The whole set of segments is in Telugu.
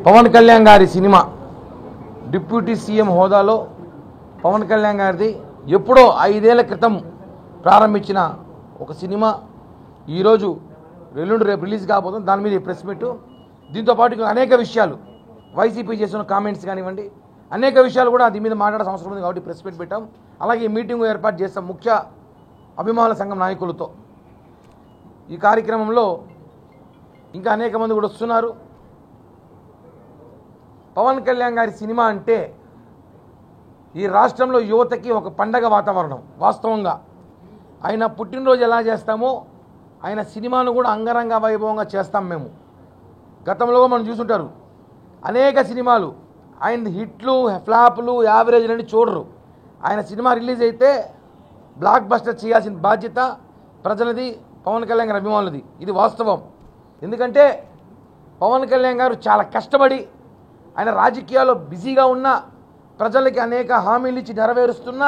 పవన్ కళ్యాణ్ గారి సినిమా డిప్యూటీ సీఎం హోదాలో పవన్ కళ్యాణ్ గారిది ఎప్పుడో 5 ఏళ్ల క్రితం ప్రారంభించిన ఒక సినిమా ఈరోజు రేపు రిలీజ్ కాబోతుంది. దాని మీద ప్రెస్ మీట్, దీంతో పాటు అనేక విషయాలు వైసీపీ చేసిన కామెంట్స్ కానివ్వండి, అనేక విషయాలు కూడా దీని మీద మాట్లాడే అవసరం ఉంది కాబట్టి ప్రెస్ మీట్ పెట్టాం. అలాగే మీటింగ్ ఏర్పాటు చేస్తాం ముఖ్య అభిమానుల సంఘం నాయకులతో. ఈ కార్యక్రమంలో ఇంకా అనేక మంది కూడా వస్తున్నారు. పవన్ కళ్యాణ్ గారి సినిమా అంటే ఈ రాష్ట్రంలో యువతకి ఒక పండగ వాతావరణం. వాస్తవంగా ఆయన పుట్టినరోజు ఎలా చేస్తామో ఆయన సినిమాను కూడా అంగరంగ వైభవంగా చేస్తాం మేము. గతంలో మనం చూసుంటారు అనేక సినిమాలు ఆయన హిట్లు, ఫ్లాపులు, యావరేజ్లని చూడరు. ఆయన సినిమా రిలీజ్ అయితే బ్లాక్ బస్టర్ చేయాల్సిన బాధ్యత ప్రజలది, పవన్ కళ్యాణ్ గారి అభిమానులది. ఇది వాస్తవం. ఎందుకంటే పవన్ కళ్యాణ్ గారు చాలా కష్టపడి ఆయన రాజకీయాల్లో బిజీగా ఉన్న ప్రజలకి అనేక హామీలు ఇచ్చి నెరవేరుస్తున్న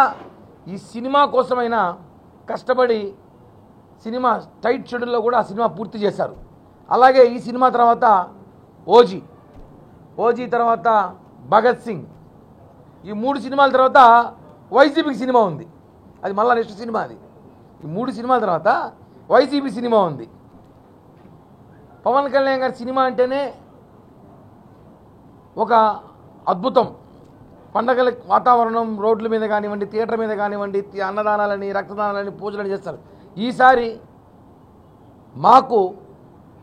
ఈ సినిమా కోసమైనా కష్టపడి సినిమా టైట్ షెడ్యూల్లో కూడా ఆ సినిమా పూర్తి చేశారు. అలాగే ఈ సినిమా తర్వాత ఓజీ తర్వాత భగత్ సింగ్, ఈ 3 సినిమాల తర్వాత వైసీపీకి సినిమా ఉంది. అది మళ్ళీ నెక్స్ట్ సినిమా. అది ఈ 3 సినిమాల తర్వాత వైసీపీ సినిమా ఉంది. పవన్ కళ్యాణ్ గారి సినిమా అంటేనే ఒక అద్భుతం. పండగల వాతావరణం, రోడ్ల మీద కానివ్వండి, థియేటర్ మీద కానివ్వండి, అన్నదానాలని, రక్తదానాలని, పూజలని చేస్తారు. ఈసారి మాకు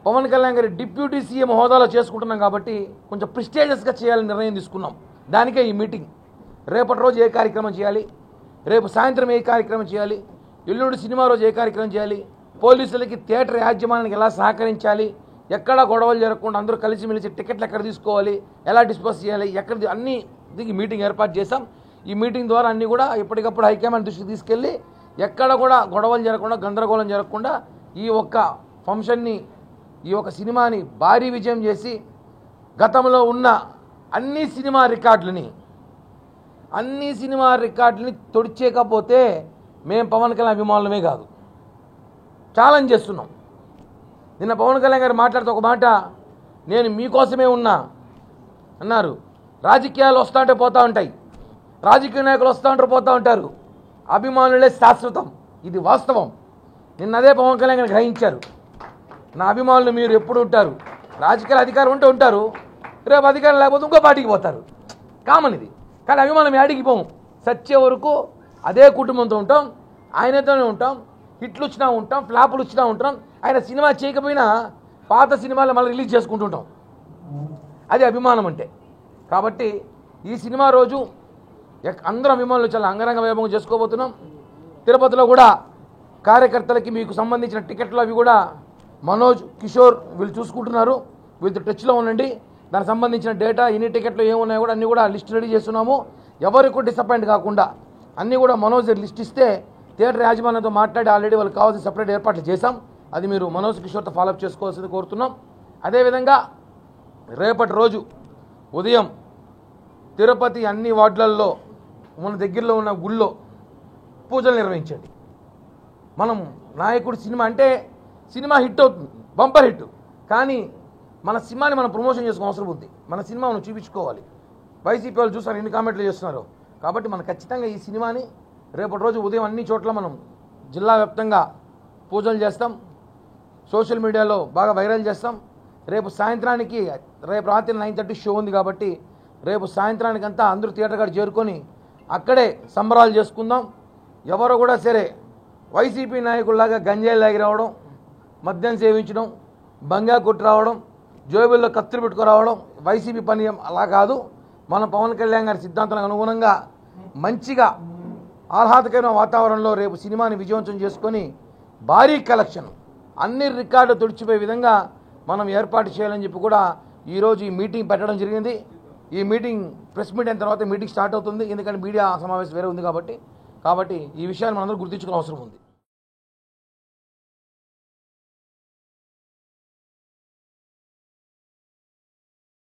పవన్ కళ్యాణ్ గారి డిప్యూటీ సీఎం హోదాలో చేసుకుంటున్నాం కాబట్టి కొంచెం ప్రిస్టేజియస్గా చేయాలని నిర్ణయం తీసుకున్నాం. దానికే ఈ మీటింగ్. రేపటి రోజు ఏ కార్యక్రమం చేయాలి, రేపు సాయంత్రం ఏ కార్యక్రమం చేయాలి, ఎల్లుండి సినిమా రోజు ఏ కార్యక్రమం చేయాలి, పోలీసులకి థియేటర్ యాజమాన్యానికి ఎలా సహకరించాలి, ఎక్కడ గొడవలు జరగకుండా అందరూ కలిసిమెలిసి టికెట్లు ఎక్కడ తీసుకోవాలి, ఎలా డిస్పోజ్ చేయాలి, ఎక్కడ అన్నీ దీనికి మీటింగ్ ఏర్పాటు చేశాం. ఈ మీటింగ్ ద్వారా అన్నీ కూడా ఎప్పటికప్పుడు హైకమాండ్ దృష్టికి తీసుకెళ్ళి ఎక్కడ కూడా గొడవలు జరగకుండా, గందరగోళం జరగకుండా ఈ ఒక్క ఫంక్షన్ని, ఈ ఒక్క సినిమాని భారీ విజయం చేసి గతంలో ఉన్న అన్ని సినిమా రికార్డులని తొడిచేయకపోతే మేము పవన్ కళ్యాణ్ అభిమానులమే కాదు, ఛాలెంజ్ చేస్తున్నాం. నిన్న పవన్ కళ్యాణ్ గారు మాట్లాడుతూ ఒక మాట, నేను మీకోసమే ఉన్నా అన్నారు. రాజకీయాలు వస్తూ ఉంటే పోతూ ఉంటాయి, రాజకీయ నాయకులు వస్తూ ఉంటారు, పోతూ ఉంటారు, అభిమానులే శాశ్వతం. ఇది వాస్తవం. నిన్న అదే పవన్ కళ్యాణ్ గారు గ్రహించారు. నా అభిమానులు మీరు ఎప్పుడు ఉంటారు, రాజకీయ అధికారం ఉంటే ఉంటారు, రేపు అధికారం లేకపోతే ఇంకో పార్టీకి పోతారు, కామన్ ఇది. కానీ అభిమానం యాడికి పోము, సచ్చే వరకు అదే కుటుంబంతో ఉంటాం, ఆయనతోనే ఉంటాం. హిట్లు వచ్చినా ఉంటాం, ఫ్లాపులు వచ్చినా ఉంటాం. ఆయన సినిమా చేయకపోయినా పాత సినిమాలు మళ్ళీ రిలీజ్ చేసుకుంటుంటాం. అది అభిమానం అంటే. కాబట్టి ఈ సినిమా రోజు అందరూ అభిమానులు చాలా అంగరంగ వైభవం చేసుకోబోతున్నాం. తిరుపతిలో కూడా కార్యకర్తలకి మీకు సంబంధించిన టికెట్లు అవి కూడా మనోజ్, కిషోర్ వీళ్ళు చూసుకుంటున్నారు. వీళ్ళతో టచ్లో ఉండండి. దానికి సంబంధించిన డేటా, ఎన్ని టికెట్లు ఏమున్నాయో కూడా అన్నీ కూడా లిస్ట్ రెడీ చేస్తున్నాము. ఎవరికి డిసప్పాయింట్ కాకుండా అన్నీ కూడా మనోజ్ లిస్ట్ ఇస్తే థియేటర్ యాజమాన్యంతో మాట్లాడి ఆల్రెడీ వాళ్ళకి కావాల్సిన సపరేట్ ఏర్పాట్లు చేశాం. అది మీరు మనోజ్, కిషోర్తో ఫాలోఅప్ చేసుకోవాల్సింది కోరుతున్నాం. అదేవిధంగా రేపటి రోజు ఉదయం తిరుపతి అన్ని వార్డులలో మన దగ్గరలో ఉన్న గుళ్ళో పూజలు నిర్వహించండి. మనం నాయకుడు సినిమా అంటే సినిమా హిట్ అవుతుంది, బంపర్ హిట్. కానీ మన సినిమాని మనం ప్రమోషన్ చేసుకోవడం అవసరం ఉంది. మన సినిమా మనం చూపించుకోవాలి. వైసీపీ వాళ్ళు చూస్తారు ఎన్ని కామెంట్లు చేస్తున్నారు. కాబట్టి మనం ఖచ్చితంగా ఈ సినిమాని రేపటి రోజు ఉదయం అన్ని చోట్ల మనం జిల్లా వ్యాప్తంగా పూజలు చేస్తాం, సోషల్ మీడియాలో బాగా వైరల్ చేస్తాం. రేపు సాయంత్రానికి, రేపు రాత్రి 9:30 షో ఉంది కాబట్టి రేపు సాయంత్రానికంతా అందరూ థియేటర్ కాడ చేరుకొని అక్కడే సంబరాలు చేసుకుందాం. ఎవరు కూడా సరే వైసీపీ నాయకుల్లాగా గంజాయి లాగి రావడం, మద్యం సేవించడం, బంగా కొట్టి రావడం, జోబుల్లో కత్తులు పెట్టుకురావడం వైసీపీ పని అలా కాదు. మన పవన్ కళ్యాణ్ గారి సిద్ధాంతాలకు అనుగుణంగా మంచిగా ఆహ్లాదకరమైన వాతావరణంలో రేపు సినిమాని విజయవంతం చేసుకొని భారీ కలెక్షన్, అన్ని రికార్డులు తుడిచిపోయే విధంగా మనం ఏర్పాటు చేయాలని చెప్పి కూడా ఈరోజు ఈ మీటింగ్ పెట్టడం జరిగింది. ఈ మీటింగ్ ప్రెస్ మీట్ అయిన తర్వాత మీటింగ్ స్టార్ట్ అవుతుంది. ఎందుకంటే మీడియా సమావేశం వేరే ఉంది కాబట్టి ఈ విషయాన్ని మనందరూ గుర్తించుకోవాల్సిన అవసరం ఉంది.